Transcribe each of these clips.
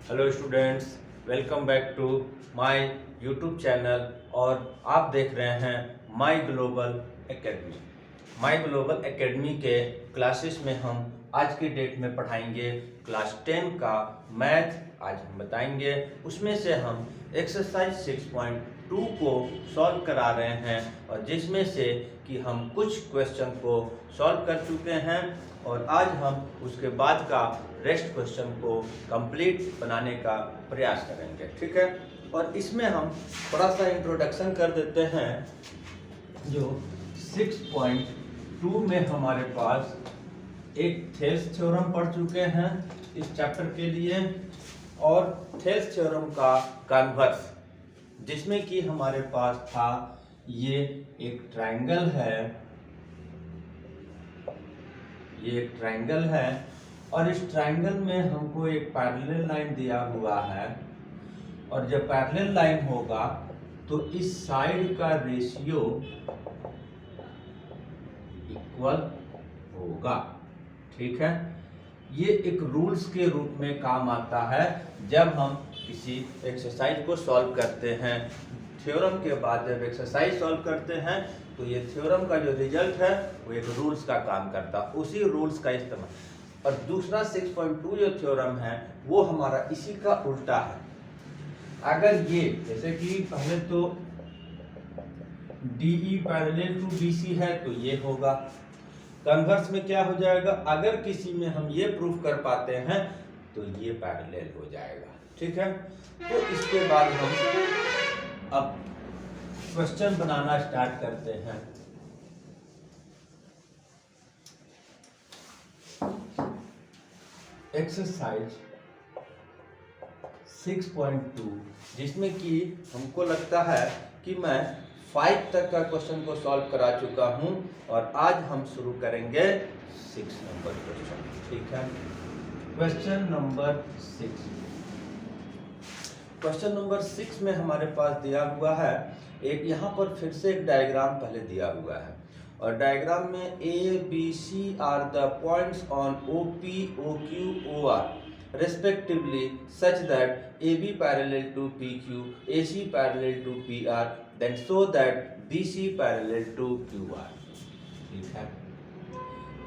Hello students, welcome back to my YouTube channel और आप देख रहे हैं my global academy. My global academy के क्लासेस में हम आज की डेट में पढ़ाएंगे क्लास 10 का मैथ। आज हम बताएंगे उसमें से हम एक्सरसाइज 6.2 को सॉल्व करा रहे हैं और जिसमें से कि हम कुछ क्वेश्चन को सॉल्व कर चुके हैं और आज हम उसके बाद का रेस्ट क्वेश्चन को कंप्लीट बनाने का प्रयास करेंगे। ठीक है, और इसमें हम थोड़ा सा इंट्रोडक्शन कर देते हैं। जो 6.2 में हमारे पास एक थेल्स थ्योरम पढ़ चुके हैं इस चैप्टर के लिए, और थेल्स थ्योरम का कन्वर्स जिसमें कि हमारे पास था ये एक ट्रायंगल है, ये एक ट्रायंगल है और इस ट्रायंगल में हमको एक पैरेलल लाइन दिया हुआ है और जब पैरेलल लाइन होगा तो इस साइड का रेशियो इक्वल होगा। ठीक है, ये एक रूल्स के रूप में काम आता है जब हम किसी एक्सरसाइज को सॉल्व करते हैं। थ्योरम के बाद जब एक्सरसाइज सॉल्व करते हैं तो ये थ्योरम का जो रिजल्ट है वो एक रूल्स का काम करता है, उसी रूल्स का इस्तेमाल। और दूसरा 6.2 जो थ्योरम है वो हमारा इसी का उल्टा है। अगर ये जैसे कि पहले तो DE पैरेलल टू BC है तो ये होगा, कन्वर्स में क्या हो जाएगा, अगर किसी में हम ये प्रूफ कर पाते हैं तो ये पैरेलल हो जाएगा। ठीक है, तो इसके बाद हम अब क्वेश्चन बनाना स्टार्ट करते हैं। एक्सरसाइज 6.2 जिसमें कि हमको लगता है कि मैं 5 तक का क्वेश्चन को सॉल्व करा चुका हूं और आज हम शुरू करेंगे 6 नंबर क्वेश्चन। ठीक है, क्वेश्चन नंबर 6। क्वेश्चन नंबर 6 में हमारे पास दिया हुआ है एक, यहाँ पर फिर से एक डायग्राम पहले दिया हुआ है और डायग्राम में ABC are the points on OP, OQ, OR respectively such that AB parallel to PQ, AC parallel to PR, then show that BC parallel to QR। ठीक है,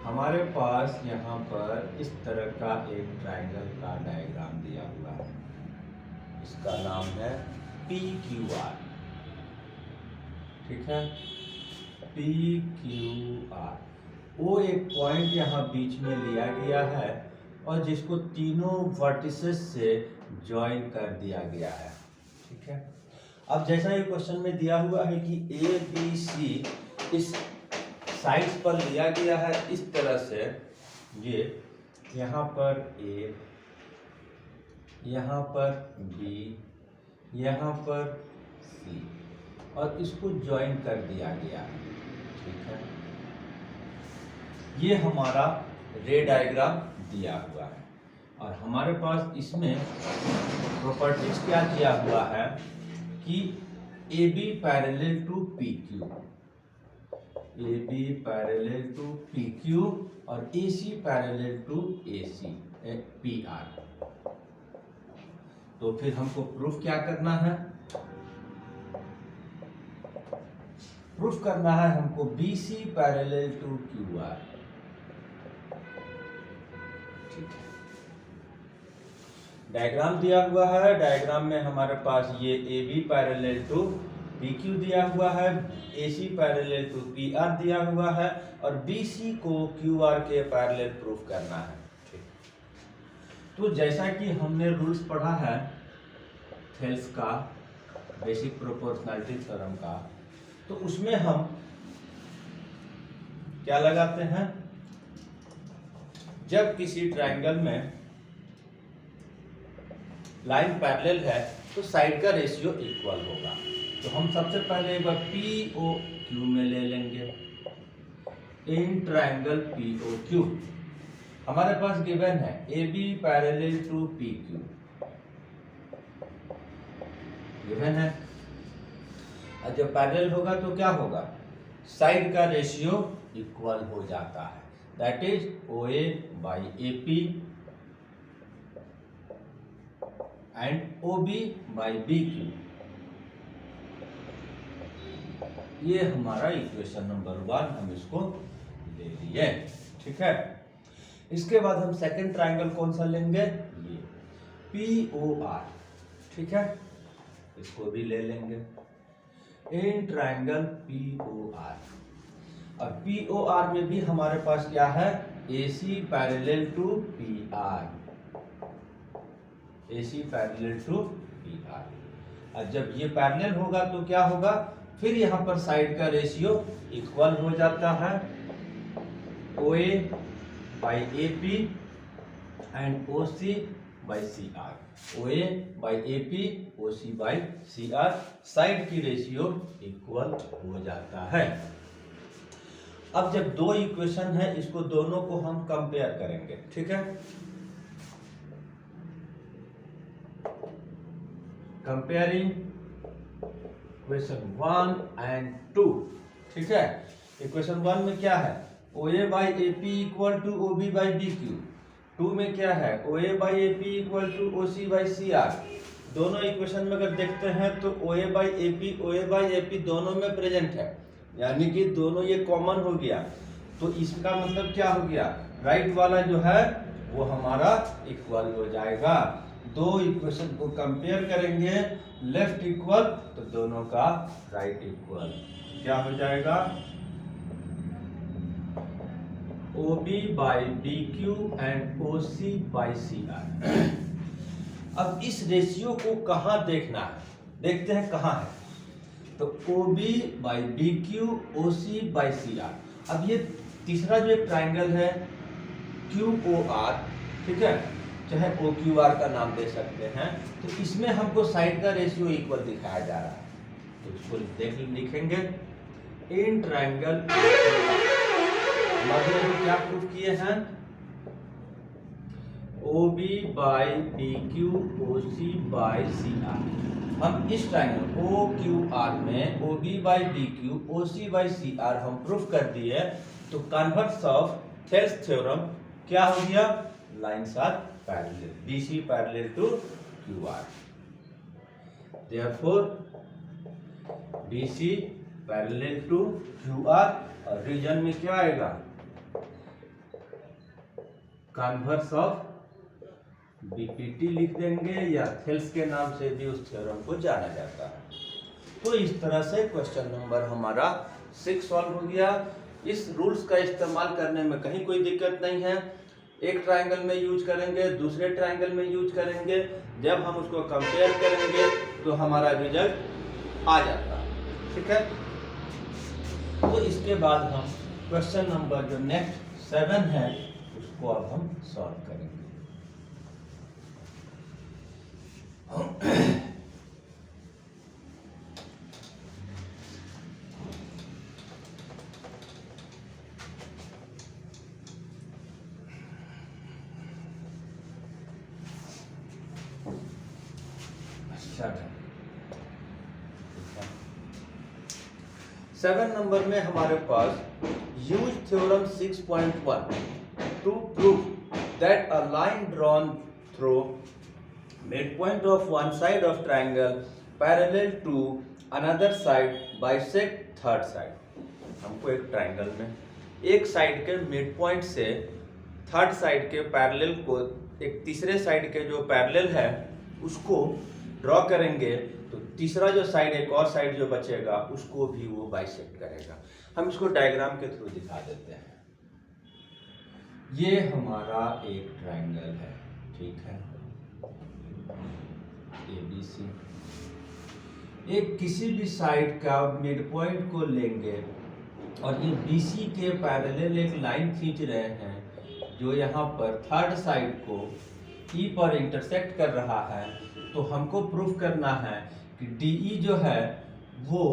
हमारे पास यहाँ पर इस तरह का एक ट्रायंगल का डायग्राम दिया हुआ है, इसका नाम है PQR। ठीक है, PQR वो एक पॉइंट यहाँ बीच में लिया गया है और जिसको तीनों वर्टिसेस से ज्वाइन कर दिया गया है। ठीक है, अब जैसा ये क्वेश्चन में दिया हुआ है कि ABC इस साइड्स पर लिया गया है इस तरह से, ये यहाँ पर A, यहाँ पर B, यहाँ पर C और इसको ज्वाइन कर दिया गया है। ठीक है, ये हमारा रे डायग्राम दिया हुआ है और हमारे पास इसमें प्रॉपर्टीज क्या किया हुआ है कि AB parallel to PQ, AB parallel to PQ और AC parallel to AC PR। तो फिर हमको प्रूफ क्या करना है, प्रूफ करना है हमको BC पैरेलल टू QR। ठीक है, डायग्राम दिया हुआ है, डायग्राम में हमारे पास ये AB पैरेलल टू PQ दिया हुआ है, AC पैरेलल टू PR दिया हुआ है और BC को QR के पैरेलल प्रूफ करना है। ठीक, तो जैसा कि हमने रूल्स पढ़ा है थेल्स का, बेसिक प्रोपोर्शनैलिटी थ्योरम का, तो उसमें हम क्या लगाते हैं, जब किसी ट्रायंगल में लाइन पैरेलल है तो साइड का रेशियो इक्वल होगा। तो हम सबसे पहले एक बार POQ में ले लेंगे। इन ट्रायंगल POQ हमारे पास गिवन है AB parallel to PQ, given है। और जब पैरेलल होगा तो क्या होगा, साइड का रेशियो इक्वल हो जाता है, that is OA by AP and O B by B Q. ये हमारा इक्वेशन नंबर 1 हम इसको ले लिए, ठीक है। इसके बाद हम सेकंड ट्रायंगल कौन सा लेंगे, ये पी ओ आर, ठीक है, इसको भी ले लेंगे in triangle P O R. और पी ओ आर में भी हमारे पास क्या है, A C parallel to P R, A C parallel to P R. और जब ये पैरेलल होगा तो क्या होगा, फिर यहां पर साइड का रेशियो इक्वल हो जाता है, O A by A P and O C by C R, O A by A P, O C by C R, side की रेशियो इक्वल हो जाता है। अब जब दो इक्वेशन है, इसको दोनों को हम कंपेयर करेंगे, ठीक है। कंपेयरिंग इक्वेशन 1 एंड 2, ठीक है। इक्वेशन 1 में क्या है, O A by A P equal to O B by B Q. 2 में क्या है, O A by A P equal to O C by C R. दोनों इक्वेशन में अगर देखते हैं तो O A by A P, O A by A P दोनों में प्रेजेंट है, यानी कि दोनों ये कॉमन हो गया। तो इसका मतलब क्या हो गया, राइट वाला जो है वो हमारा इक्वल हो जाएगा। दो इक्वेशन को कंपेयर करेंगे, लेफ्ट इक्वल तो दोनों का राइट इक्वल, क्या हो जाएगा, O B by B Q and O C by C R. अब इस रेशियो को कहाँ देखना है, देखते हैं कहाँ है, तो O B by B Q, O C by C R. अब ये तीसरा जो एक ट्राइंगल है क्यू ओ आर, ठीक है, चाहे ओ क्यू आर का नाम दे सकते हैं, तो इसमें हमको साइड का रेशियो इक्वल दिखाया जा रहा है। तो इसको लिखेंगे इन ट्राइंगल मध्य में क्या प्रूफ किए हैं, O B by B Q, O C by C R. हम इस ट्राइंगल ओ क्यू आर में O B by B Q, O C by C R हम प्रूफ कर दिए। तो कन्वर्स ऑफ थेल्स थ्योरम क्या हो गया, lines are parallel, B C parallel to Q R, therefore B C parallel to Q R. और reason में क्या आएगा, कन्वर्स ऑफ बीपीटी लिख देंगे, या थेल्स के नाम से भी उस थ्योरम को जाना जाता है। तो इस तरह से क्वेश्चन नंबर हमारा 6 सॉल्व हो गया। इस रूल्स का इस्तेमाल करने में कहीं कोई दिक्कत नहीं है। एक ट्रायंगल में यूज करेंगे, दूसरे ट्रायंगल में यूज करेंगे, जब हम उसको कंपेयर करेंगे तो हमारा रिजल्ट आ जाता है, ठीक है। तो इसके बाद हम क्वेश्चन नंबर जो नेक्स्ट 7 है उसको अब हम सॉल्व करेंगे। सेवन नंबर में हमारे पास use theorem 6.1 to prove that a line drawn through midpoint of one side of triangle parallel to another side bisect third side। हमको एक ट्रायंगल में एक साइड के मिड पॉइंट से थर्ड साइड के पैरेलल को एक तीसरे साइड के जो पैरेलल है उसको ड्रॉ करेंगे, तो तीसरा जो साइड, एक और साइड जो बचेगा उसको भी वो बाइसेक्ट करेगा। हम इसको डायग्राम के थ्रू दिखा देते हैं। ये हमारा एक ट्रायंगल है, ठीक है, ABC। एक किसी भी साइड का मिड पॉइंट को लेंगे और ये BC के पैरेलल एक लाइन खींच रहे हैं जो यहाँ पर थर्ड साइड को E पर इंटरसेक्ट कर रहा है। तो हमको प्रूफ करना है कि DE जो है वो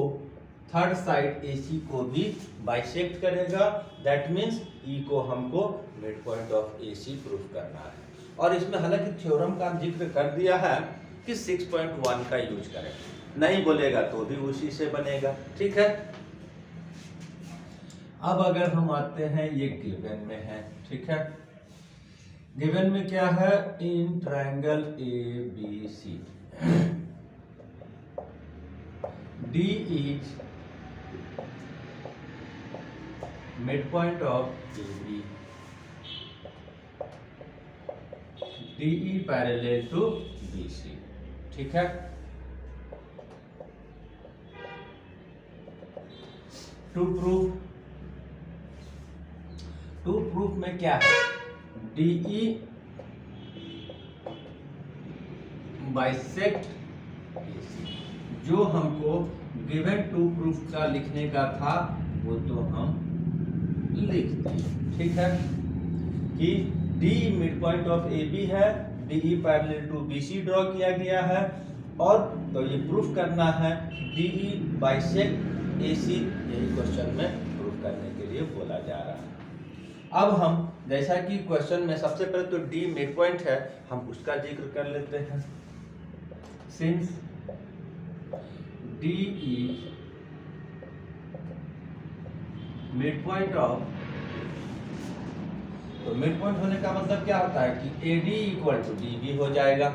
थर्ड साइड AC को भी बाइसेक्ट करेगा। दैट मीन्स E को हमको mid point of AC proof करना है। और इसमें हालांकि थ्योरम का जिक्र कर दिया है कि 6.1 का यूज करें, नहीं बोलेगा तो भी उसी से बनेगा, ठीक है। अब अगर हम आते हैं, ये गिवन में है, ठीक है, गिवन में क्या है, in triangle A B C D is midpoint of AB. DE parallel to BC. ठीक है। टू प्रूफ में क्या है, DE बाइसेक्ट AC। जो हमको गिवन टू प्रूफ का लिखने का था वो तो हम लिख दिए। ठीक है कि D midpoint of AB है, DE parallel to BC draw किया गया है, और तो ये प्रूफ करना है DE बाइसेक्ट AC। यही क्वेश्चन में प्रूफ करने के लिए बोला जा रहा है। अब हम जैसा कि क्वेश्चन में सबसे पहले तो D मिड पॉइंट है, हम उसका जिक्र कर लेते हैं। Since D is mid point of, तो मिड पॉइंट होने का मतलब क्या होता है कि AD इक्वल टू DB हो जाएगा।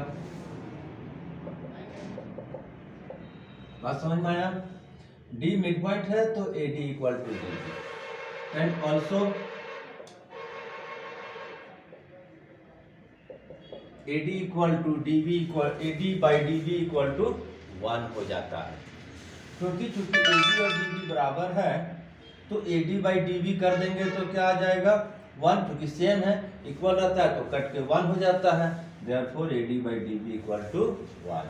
बात समझ में आया? D मिड पॉइंट है तो AD equal to DB and also AD equal to DB equal AD by DB equal to 1 हो जाता है, क्योंकि चूंकि AD और DB बराबर है तो AD बाई DB कर देंगे तो क्या आ जाएगा 1, क्योंकि सेम है, इक्वल रहता है तो कट के 1 हो जाता है। Therefore AD by DB equal to 1।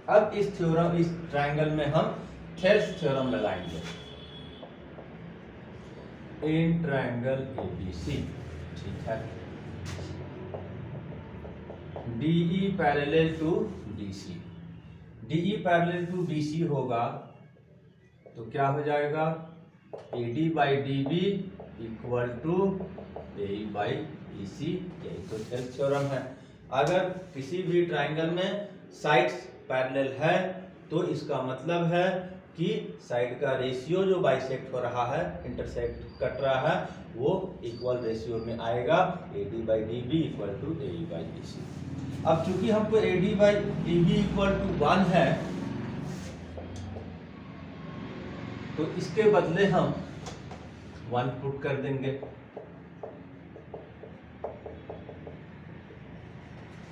अब इस थ्योरम, इस ट्रायंगल में हम थेल्स थ्योरम लगाएंगे इन ट्रायंगल ABC। ठीक है, DE parallel to BC, DE parallel to BC होगा तो क्या हो जाएगा AD by DB equal to AE by BC। यही तो थेल्स थ्योरम है। अगर किसी भी ट्रायंगल में साइड्स पैरेलल है तो इसका मतलब है कि साइड का रेशियो जो बाइसेक्ट हो रहा है, इंटरसेक्ट कट रहा है, वो इक्वल रेशियो में आएगा। AD by DB equal to AE by BC। अब चूंकि हमको AD by DB equal to 1 है तो इसके बदले हम 1 पुट कर देंगे।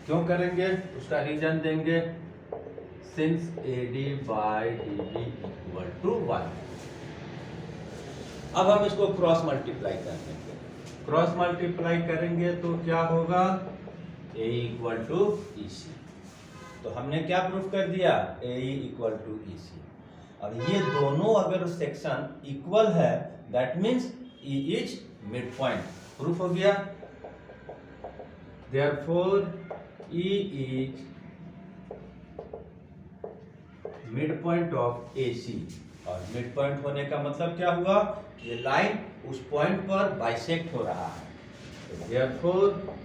क्यों करेंगे, उसका रीजन देंगे। Since AD by DB equal to 1। अब हम इसको क्रॉस मल्टीप्लाई कर देंगे। क्रॉस मल्टीप्लाई करेंगे तो क्या होगा, AE इक्वल टू EC। तो हमने क्या प्रूफ कर दिया, AE इक्वल टू EC। और ये दोनों अगर सेक्शन इक्वल है that means E is mid point. Proof हो गया। Therefore E is midpoint of AC। और मिड पॉइंट होने का मतलब क्या हुआ, ये लाइन उस पॉइंट पर बाइसेक्ट हो रहा है। तो देयरफॉर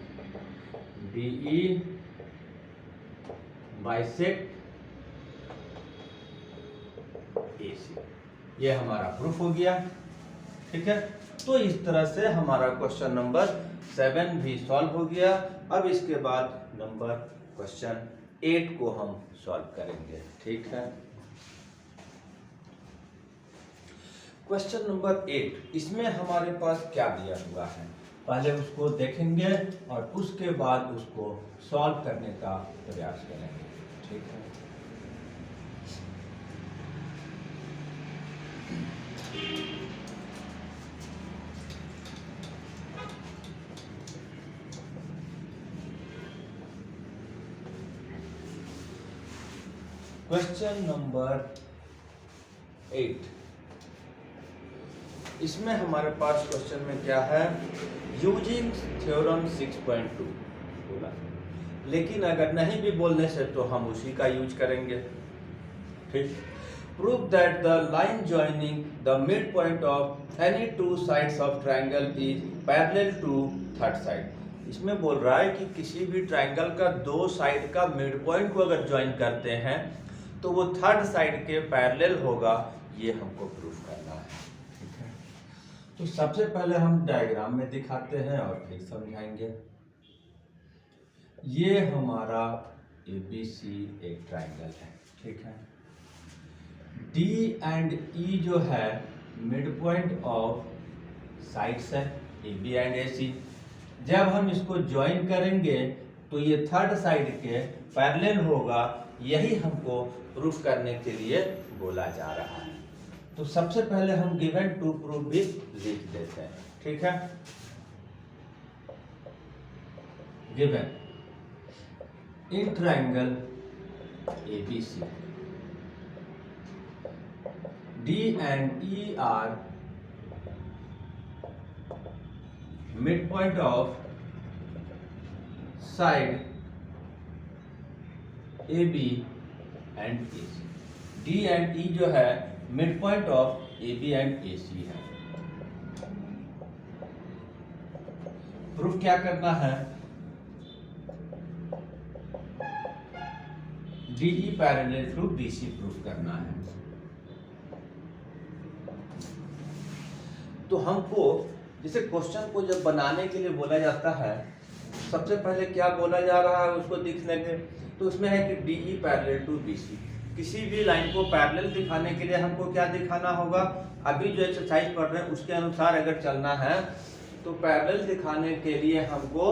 DE बाइसेक्ट AC। ये हमारा प्रूफ हो गया। ठीक है, तो इस तरह से हमारा क्वेश्चन नंबर 7 भी सॉल्व हो गया। अब इसके बाद नंबर क्वेश्चन 8 को हम सॉल्व करेंगे। ठीक है, क्वेश्चन नंबर 8, इसमें हमारे पास क्या दिया हुआ है, पहले उसको देखेंगे और उसके बाद उसको सॉल्व करने का प्रयास करेंगे। ठीक है, क्वेश्चन नंबर 8, इसमें हमारे पास क्वेश्चन में क्या है, यूजिंग थ्योरम 6.2 बोला, लेकिन अगर नहीं भी बोलने से तो हम उसी का यूज करेंगे। ठीक, prove that the line joining the midpoint of any two sides of triangle is parallel to third side. इसमें बोल रहा है कि किसी भी ट्रायंगल का दो साइड का मिड पॉइंट को अगर ज्वाइन करते हैं तो वो थर्ड साइड के पैरेलल होगा, ये हमको प्रूफ करना है। ठीक है, तो सबसे पहले हम डायग्राम में दिखाते हैं और फिर समझाएंगे। ये हमारा ABC एक ट्राइंगल है, ठीक है। D एंड E जो है मिड पॉइंट ऑफ साइड्स है AB एंड AC। जब हम इसको ज्वाइन करेंगे तो ये थर्ड साइड के पैरेलल होगा, यही हमको प्रूफ करने के लिए बोला जा रहा है। तो सबसे पहले हम गिवन टू प्रूफ भी लिख देते हैं, ठीक है। Given in triangle ABC D and E are midpoint of side AB and AC। D and E जो है midpoint of AB and AC है। प्रूफ क्या करना है? DE parallel to BC proof करना है। तो हमको जैसे क्वेश्चन को जब बनाने के लिए बोला जाता है, सबसे पहले क्या बोला जा रहा है उसको दिखने के, तो उसमें है कि DE पैरेलल टू BC। किसी भी लाइन को पैरेलल दिखाने के लिए हमको क्या दिखाना होगा? अभी जो एक्सरसाइज पढ़ रहे हैं उसके अनुसार अगर चलना है तो पैरेलल दिखाने के लिए हमको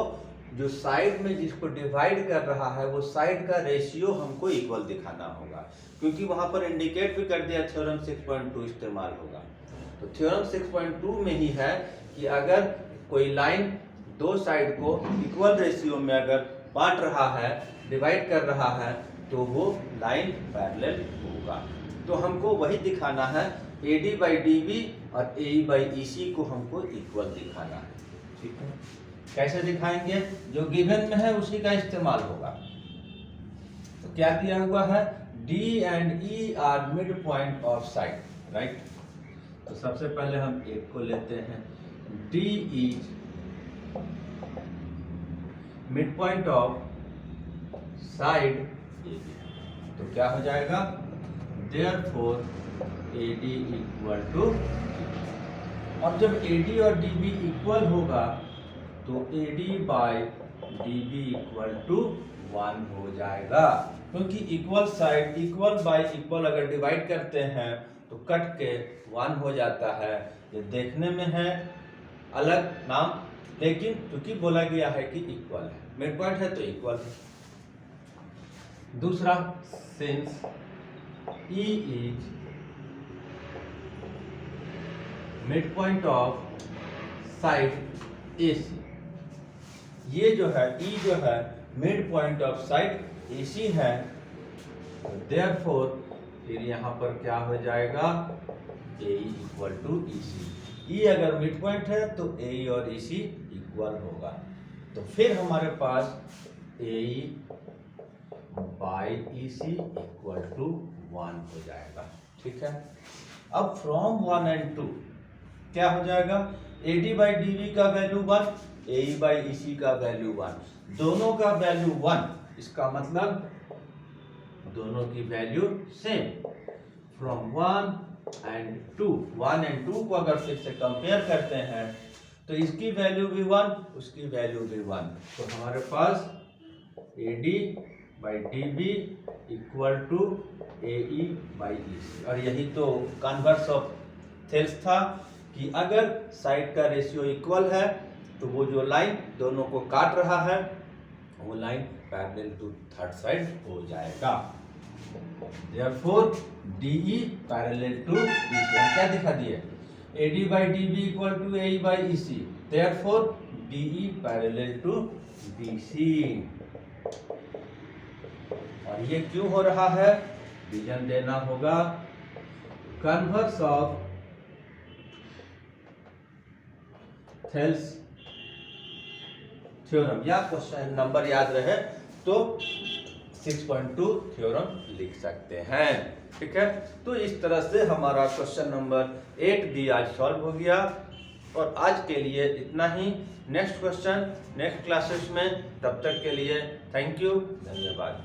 जो साइड में जिसको डिवाइड कर रहा है वो साइड का रेशियो हमको इक्वल दिखाना होगा, क्योंकि वहां पर इंडिकेट भी कर दिया थ्योरम 6.2 इस्तेमाल होगा। तो थ्योरम 6.2 में ही है कि अगर कोई लाइन दो साइड को इक्वल रेशियो में अगर बांट रहा है, डिवाइड कर रहा है, तो वो लाइन पैरेलल होगा। तो हमको वही दिखाना है, AD बाई DB और AE बाई EC को हमको इक्वल दिखाना है, ठीक है। कैसे दिखाएंगे? जो गिवन में है उसी का इस्तेमाल होगा। तो क्या दिया हुआ है? D and E are midpoint of side, right. तो सबसे पहले हम एक को लेते हैं, D is midpoint of side AB। तो क्या हो जाएगा? Therefore AD इक्वल टू, और जब AD और DB इक्वल होगा तो AD by DB equal to 1 हो जाएगा, क्योंकि equal side equal by equal अगर डिवाइड करते हैं तो कट के 1 हो जाता है। ये देखने में है अलग नाम, लेकिन क्योंकि बोला गया है कि इक्वल है, मिड पॉइंट है तो इक्वल है। दूसरा, since E is midpoint of side AC। ये जो है E जो है midpoint of side AC है, तो देयरफॉर फिर यहाँ पर क्या हो जाएगा? AE equal to EC। E अगर मिड पॉइंट है तो AE और EC इक्वल होगा। तो फिर हमारे पास AE by EC equal to 1 हो जाएगा, ठीक है। अब फ्रॉम 1 एंड 2 क्या हो जाएगा? AD बाई DB का वैल्यू 1, AE बाई EC का वैल्यू 1, दोनों का वैल्यू 1, इसका मतलब दोनों की value same. From 1 and 2, 1 and 2 को अगर फिर से कंपेयर करते हैं तो इसकी वैल्यू भी 1, उसकी वैल्यू भी 1। तो हमारे पास AD by DB equal to AE by EC। और यही तो कन्वर्स ऑफ थेल्स था कि अगर साइड का रेशियो इक्वल है तो वो जो लाइन दोनों को काट रहा है वो line parallel to third side हो जाएगा। Therefore DE parallel to BC। हम क्या दिखा दिए? AD by DB equal to AE by EC। Therefore DE parallel to BC। और ये क्यों हो रहा है? रीजन देना होगा। कन्वर्स ऑफ थेल्स थ्योरम, या क्वेश्चन नंबर याद रहे तो 6.2 थ्योरम लिख सकते हैं, ठीक है। तो इस तरह से हमारा क्वेश्चन नंबर 8 भी आज सॉल्व हो गया। और आज के लिए इतना ही। नेक्स्ट क्वेश्चन नेक्स्ट क्लासेस में, तब तक के लिए थैंक यू, धन्यवाद।